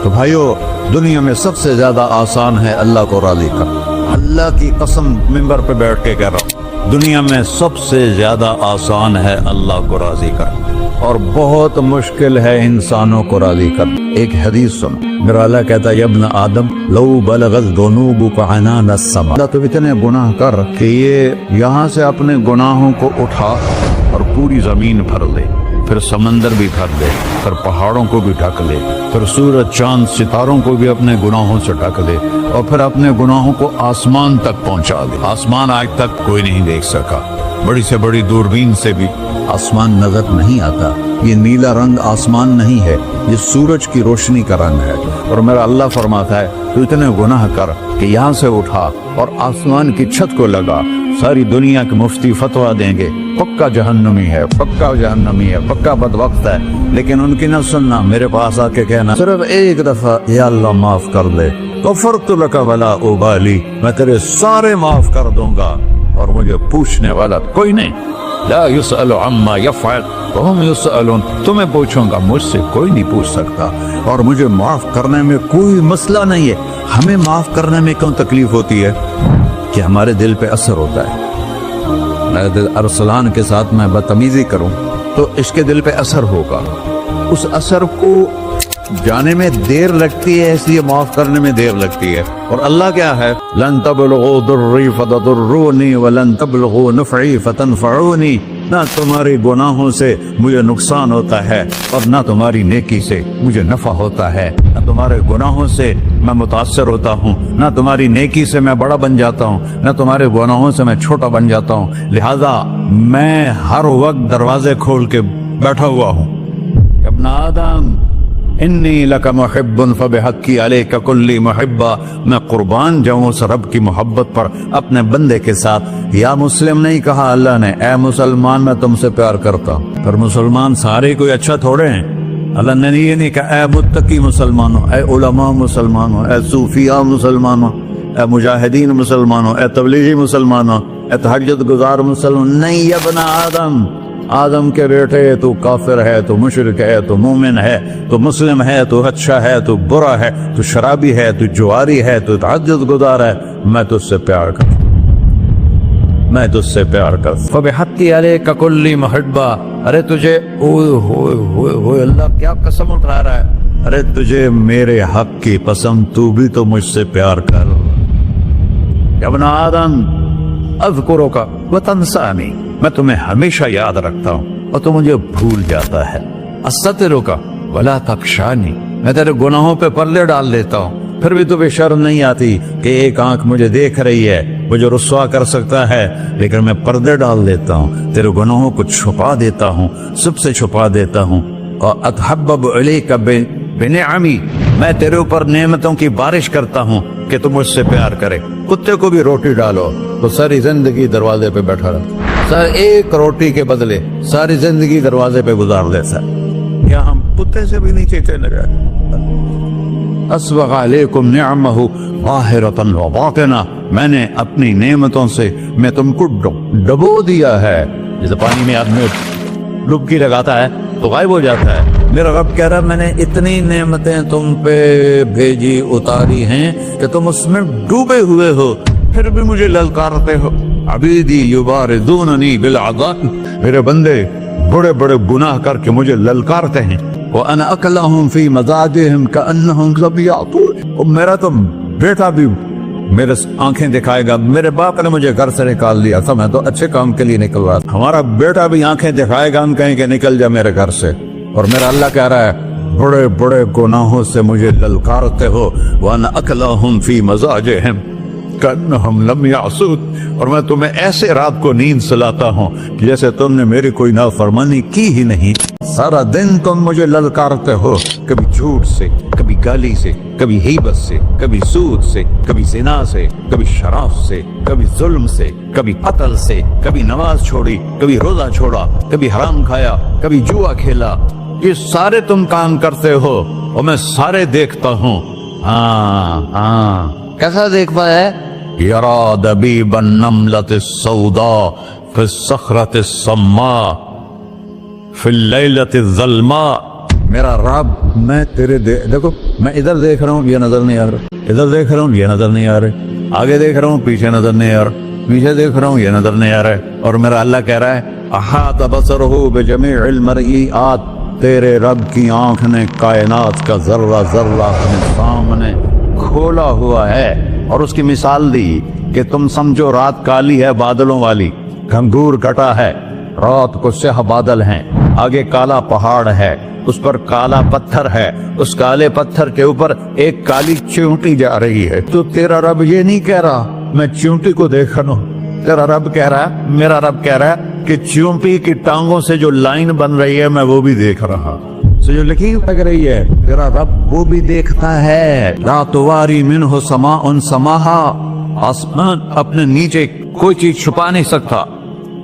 تو بھائیو دنیا میں سب سے زیادہ آسان ہے اللہ کو راضی کرنا. اللہ کی قسم ممبر پہ بیٹھ کے کہہ رہا ہوں، دنیا میں سب سے زیادہ آسان ہے اللہ کو راضی کرنا، اور بہت مشکل ہے انسانوں کو راضی کرنا. ایک حدیث سن، میرا اللہ کہتا ہے ابن آدم لو بلغت ذنوبک عنان السماء، اللہ تو اتنے گناہ کر کہ یہ یہاں سے اپنے گناہوں کو اٹھا اور پوری زمین بھر لے، پھر سمندر بھی بھر لے، پھر پہاڑوں کو بھی ڈھک لے، پھر سورج چاند ستاروں کو بھی اپنے گناہوں سے ڈھک لے، اور پھر اپنے گناہوں کو آسمان تک پہنچا دے. آسمان آج تک کوئی نہیں دیکھ سکا، بڑی سے بڑی دوربین سے بھی آسمان نظر نہیں آتا. یہ نیلا رنگ آسمان نہیں ہے، یہ سورج کی روشنی کا رنگ ہے. اور میرا اللہ فرماتا ہے تو اتنے گناہ کر کہ یہاں سے اٹھا اور آسمان کی چھت کو لگا، ساری دنیا کے مفتی فتویٰ دیں گے پکا جہنمی ہے، پکا جہنمی ہے، پکا بدبخت ہے، لیکن ان کی نہ سننا، میرے پاس آ کے کہنا صرف ایک دفعہ یا اللہ معاف کر دے، غفرت لک ولا ابالی، میں تیرے سارے معاف کر دوں گا اور مجھے پوچھنے والا کوئی نہیں. لا یسأل عما یفعل وهم یسألون، تمہیں پوچھوں گا، مجھ سے کوئی نہیں پوچھ سکتا، اور مجھے معاف کرنے میں کوئی مسئلہ نہیں ہے. ہمیں معاف کرنے میں کیوں تکلیف ہوتی ہے؟ کہ ہمارے دل پہ اثر ہوتا ہے. میرے دل ارسلان کے ساتھ میں بدتمیزی کروں تو اس کے دل پہ اثر ہوگا، اس اثر کو جانے میں دیر لگتی ہے، اس لیے معاف کرنے میں دیر لگتی ہے. اور اللہ کیا ہے؟ لن تبلغوا ضری فتضرونی ولن تبلغوا نفعی فتنفعونی، نہ تمہاری گناہوں سے مجھے نقصان ہوتا ہے اور نہ تمہاری نیکی سے مجھے نفع ہوتا ہے. نہ تمہارے گناہوں سے میں متاثر ہوتا ہوں، نہ تمہاری نیکی سے میں بڑا بن جاتا ہوں، نہ تمہارے گناہوں سے میں چھوٹا بن جاتا ہوں. لہذا میں ہر وقت دروازے کھول کے بیٹھا ہوا ہوں. ابن آدم انی لک محب فبحقی علیک کلی محبہ، میں قربان جاؤں اس رب کی محبت پر اپنے بندے کے ساتھ. یا مسلم نہیں کہا اللہ نے، اے مسلمان میں تم سے پیار کرتا ہوں. پر مسلمان سارے کوئی اچھا تھوڑے ہیں. اللہ نے یہ نہیں کہا اے متقی مسلمانوں، اے علماء مسلمانوں، اے صوفیاء مسلمانوں، اے مجاہدین مسلمانوں، اے تبلیغی مسلمانوں، اے تہجد گزار مسلمان. نہیں یا ابن آدم، آدم کے بیٹے، تو کافر ہے، تو مشرک ہے، تو مومن ہے، تو مسلم ہے، تو اچھا ہے، تو برا ہے، تو شرابی ہے، تو جواری ہے، تو تہجد گزار ہے، میں تجھ سے پیار کرتا ہوں، میں تجھ سے پیار کرتا ہوں. فبحقی علیک کلی محبہ، ارے تجھے اوئے ہوئے ہوئے ہوئے، اللہ کیا قسم اٹھا رہا ہے، ارے تجھے میرے حق کی قسم، تو بھی تو مجھ سے پیار کر. ابن آدم اذکرک وتنسانی، میں تمہیں ہمیشہ یاد رکھتا ہوں اور تو مجھے بھول جاتا ہے. استترک ولا تخشانی، میں تیرے گناہوں پہ پردے ڈال دیتا ہوں، پھر بھی تمہیں شرم نہیں آتی کہ ایک آنکھ مجھے دیکھ رہی ہے، مجھے رسوا کر سکتا ہے، لیکن میں پردے ڈال دیتا ہوں، تیرے گناہوں کو چھپا دیتا ہوں، سب سے چھپا دیتا ہوں. اور اتحبب الیک بنعمی، میں تیرے اوپر نعمتوں کی بارش کرتا ہوں کہ تم مجھ سے پیار کرے. کتے کو بھی روٹی ڈالو تو ساری زندگی دروازے پہ بیٹھا رہتا، سر ایک روٹی کے بدلے ساری زندگی دروازے پہ گزار دیتا ہے. کیا ہم کتے سے بھی نیچے چلے گئے؟ اسبغ علیکم نعمہ ظاہرۃ و باطنہ، میں نے اپنی نعمتوں سے میں تم کو ڈبو دیا ہے. جیسے پانی میں آدمی ڈبکی لگاتا ہے تو غائب ہو جاتا ہے. میرا رب کہہ رہا ہے میں نے اتنی نعمتیں تم پہ بھیجی، اتاری ہیں کہ تم اس میں ڈوبے ہوئے ہو، پھر بھی مجھے للکارتے ہو. عبیدی یبارزوننی بالعذاب، میرے بندے بڑے بڑے گناہ کر کے مجھے للکارتے ہیں. وَأَنَا أَكْلَهُمْ فِي مَزَاجِهِمْ كَأَنَّهُمْ لَمْ يَعْطُونِ، اور میرا تو بیٹا بھی میرے آنکھیں دکھائے گا. میرے باپ نے مجھے گھر سے نکال دیا تھا، میں تو اچھے کام کے لیے نکل رہا تھا، ہمارا بیٹا بھی آنکھیں دکھائے گا، ہم کہیں کہ نکل جا میرے گھر سے. اور میرا اللہ کہہ رہا ہے بڑے بڑے گناہوں سے مجھے للکارتے ہو. وَأَنَا أَكْلَهُمْ فِي مَزَاجِهِمْ کأنہم لم یعصون، اور میں تمہیں ایسے رات کو نیند سلاتا ہوں کہ جیسے تم نے میری کوئی نافرمانی کی ہی نہیں. سارا دن تم مجھے للکارتے ہو، کبھی جھوٹ سے، کبھی گالی سے، کبھی غیبت سے، کبھی سود سے، کبھی زنا سے، کبھی شراب سے، کبھی ظلم سے، کبھی قتل سے، کبھی نماز چھوڑی، کبھی روزہ چھوڑا، کبھی حرام کھایا، کبھی جوا کھیلا. یہ سارے تم کام کرتے ہو اور میں سارے دیکھتا ہوں. ہاں کیسا دیکھ پایا ہے؟ یرا دبیب النملۃ السوداء فی الصخرۃ الصماء فی اللیلۃ الظلماء میرا رب میں تیرے دیکھو میں ادھر دیکھ رہا ہوں یہ نظر نہیں آ رہا, ادھر دیکھ رہا ہوں یہ نظر نہیں آ رہے, آگے دیکھ رہا ہوں پیچھے نظر نہیں آ رہا, پیچھے دیکھ رہا ہوں یہ نظر نہیں آ رہا ہے. اور میرا اللہ کہہ رہا ہے احاط بصرہ بجمیع المرئیات, تیرے رب کی آنکھ نے کائنات کا ذرہ ذرہ اپنے سامنے کھولا ہوا ہے. اور اس کی مثال دی کہ تم سمجھو رات کالی ہے بادلوں والی, گھنگور کٹا ہے, رات کو سیاہ بادل ہیں, آگے کالا پہاڑ ہے, اس پر کالا پتھر ہے, اس کالے پتھر کے اوپر ایک کالی چیونٹی جا رہی ہے. تو تیرا رب یہ نہیں کہہ رہا میں چیونٹی کو دیکھ رہا ہوں, تیرا رب کہہ رہا ہے, میرا رب کہہ رہا ہے کہ چیونٹی کی ٹانگوں سے جو لائن بن رہی ہے میں وہ بھی دیکھ رہا ہوں, جو لکیر لگ رہی ہے تیرا رب وہ بھی دیکھتا ہے. لا تواری منہ سماء سماہا, آسمان اپنے نیچے کوئی چیز چھپا نہیں سکتا,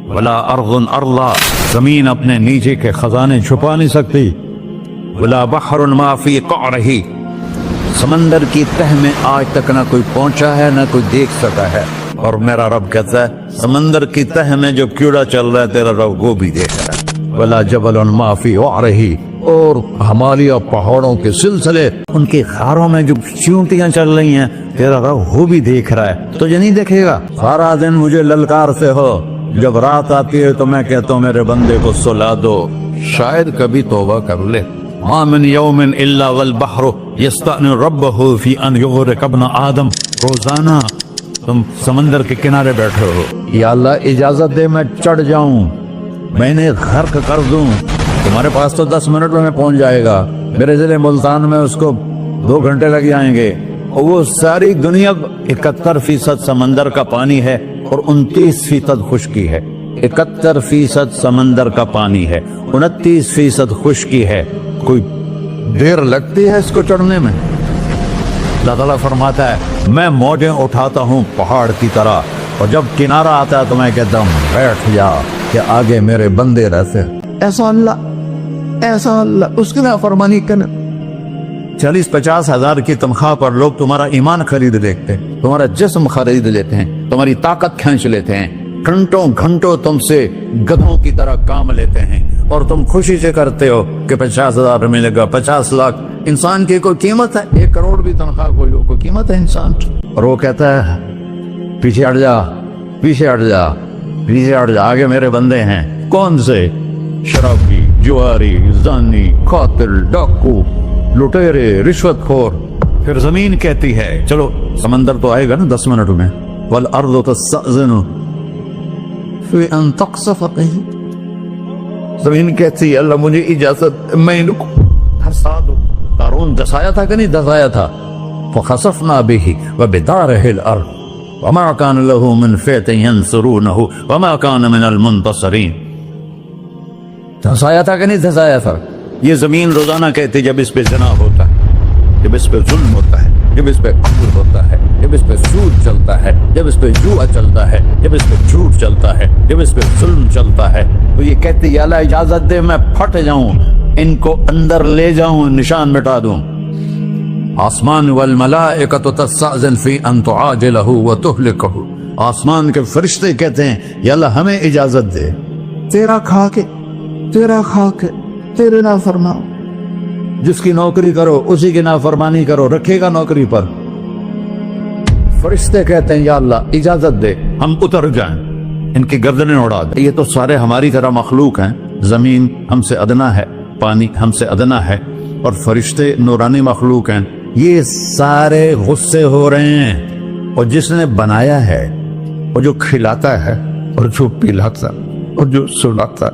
ولا ارض ارضا, زمین اپنے نیچے کے خزانے چھپا نہیں سکتی, ولا بحر ما فی قعرہ, سمندر کی تہ میں آج تک نہ کوئی پہنچا ہے نہ کوئی دیکھ سکا ہے. اور میرا رب کہتا ہے سمندر کی تہ میں جو کیڑا چل رہا ہے تیرا رب وہ بھی دیکھ رہا ہے. ولا جبل ما فی وعرہ, اور ہمالیہ پہاڑوں کے سلسلے ان کی خاروں میں جو چیونٹیاں چل رہی ہیں تیرا رب وہ بھی دیکھ رہا ہے. تو یہ نہیں دیکھے گا سارا دن مجھے للکارتے ہو, جب رات آتی ہے تو میں کہتا ہوں میرے بندے کو سلا دو, شاید کبھی توبہ کر لے. ما من یوم الا والبحر یستأن ربہ فی ان یغرق ابن آدم, روزانہ تم سمندر کے کنارے بیٹھے ہو, یا اللہ اجازت دے میں چڑھ جاؤں, میں نے غرق کر دوں. تمہارے پاس تو 10 منٹ میں پہنچ جائے گا, میرے ضلع ملتان میں اس کو 2 گھنٹے لگ جائیں گے. اور وہ ساری دنیا 71% سمندر کا پانی ہے اور 29% خشکی ہے. 71% سمندر کا پانی ہے, 29% خشکی ہے. کوئی دیر لگتی ہے اس کو چڑھنے میں. اللہ تعالیٰ فرماتا ہے میں موجیں اٹھاتا ہوں پہاڑ کی طرح, اور جب کنارہ آتا ہے تو میں کہتا ہوں بیٹھ جا کہ آگے میرے بندے رہتے. ایسا اللہ اس کی نافرمانی کرنا. 40-50 ہزار کی تنخواہ پر لوگ تمہارا ایمان خرید لیتے ہیں, تمہارا جسم خرید لیتے ہیں, تمہاری طاقت کھینچ لیتے ہیں, گھنٹوں گھنٹوں تم سے گدھوں کی طرح کام لیتے ہیں, اور تم خوشی سے کرتے ہو کہ 50,000 ملے گا, 50 لاکھ. انسان کی کوئی قیمت ہے؟ 1 کروڑ بھی تنخواہ کوئی قیمت ہے انسان؟ اور وہ کہتا ہے پیچھے ہٹ جا, پیچھے ہٹ جا, پیچھے ہٹ جا, آگے میرے بندے ہیں. کون سے؟ شرابی, جواری, زانی, قاتل, ڈاکو, لٹیرے, رشوت خور. پھر زمین کہتی ہے چلو سمندر تو آئے گا نا 10 منٹ میں, والارض تستأذن فی ان تقصف بہی, زمین کہتی ہے اللہ مجھے اجازت, میں ان کو دھسا دوں. قارون دھسایا تھا کہ نہیں دھسایا تھا؟ فخسفنا به وبداره الارض وما كان له من فئة ينصرونه وما كان من المنتصرين. دھسایا تھا کہ نہیں دھسایا تھا؟ یہ زمین روزانہ کہتی جب اس پہ زنا ہوتا ہے, جب اس پہ ظلم ہوتا ہے, جب اس پہ قتل ہوتا ہے, جب اس پہ سود چلتا ہے, جب اس پہ جوا چلتا ہے, جب اس پہ جھوٹ چلتا ہے, جب اس پہ ظلم چلتا ہے, تو یہ کہتی یا اللہ اجازت دے میں پھٹ جاؤں, ان کو اندر لے جاؤں, نشان مٹا دوں. آسمان والملائکۃ تستأذن فی ان تعاجلہ وتہلکہ, آسمان کے فرشتے کہتے ہیں یا اللہ ہمیں اجازت دے, تیرا کھا کے تیرے نافرمان, جس کی نوکری کرو اسی کی نافرمانی کرو, رکھے گا نوکری پر. فرشتے کہتے ہیں یا اللہ اجازت دے ہم اتر جائیں, ان کی گردنیں اڑا دیں. یہ تو سارے ہماری طرح مخلوق ہیں, زمین ہم سے ادنا ہے, پانی ہم سے ادنا ہے, اور فرشتے نورانی مخلوق ہیں. یہ سارے غصے ہو رہے ہیں, اور جس نے بنایا ہے, اور جو کھلاتا ہے, اور جو پلاتا, اور جو سلاتا,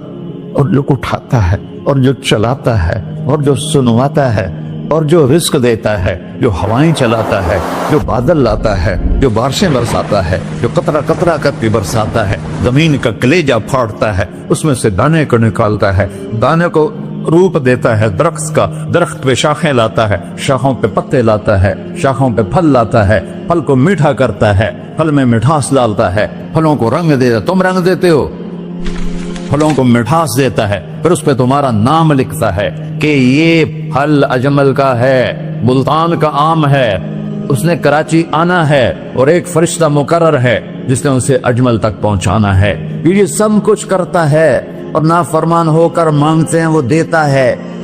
اور جو اٹھاتا ہے, اور جو چلاتا ہے, اور جو سنواتا ہے, اور جو رزق دیتا ہے, جو ہوائیں چلاتا ہے, جو بادل لاتا ہے, جو بارشیں برساتا ہے, جو قطرہ قطرہ کر کے برساتا ہے, زمین کا کلیجہ پھاڑتا ہے, اس میں سے دانے کو نکالتا ہے, دانے کو روپ دیتا ہے درخت کا, درخت پہ شاخیں لاتا ہے, شاخوں پہ پتے لاتا ہے, شاخوں پہ پھل لاتا ہے, پھل کو میٹھا کرتا ہے, پھل میں مٹھاس ڈالتا ہے, پھلوں کو رنگ دیتا, تم رنگ دیتے ہو, پھلوں کو مٹھاس دیتا ہے, پھر اس پہ تمہارا نام لکھتا ہے کہ یہ پھل اجمل کا ہے, ملتان کا آم ہے, اس نے کراچی آنا ہے, اور ایک فرشتہ مقرر ہے جس نے اسے اجمل تک پہنچانا ہے. یہ سب کچھ کرتا ہے, اور نافرمان ہو کر مانگتے ہیں وہ دیتا ہے.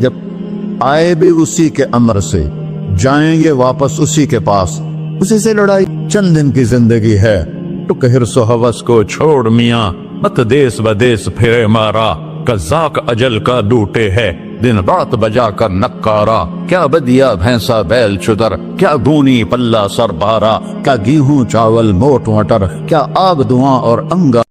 جب آئے بھی اسی کے امر سے، جائیں گے واپس اسی کے پاس، اسی سے لڑائی۔ چند دن کی زندگی ہے، ٹک حرص و ہوس کو چھوڑ میاں، مت دیس بدیس پھرے مارا، قزاق اجل کا ڈوٹے ہے، دن رات بجا کر نکارا، کیا بدیا بھینسا بیل چتر، کیا گونی پلہ سر بارا، کیا گیہوں چاول موٹ مٹر، کیا آب دھواں اور انگا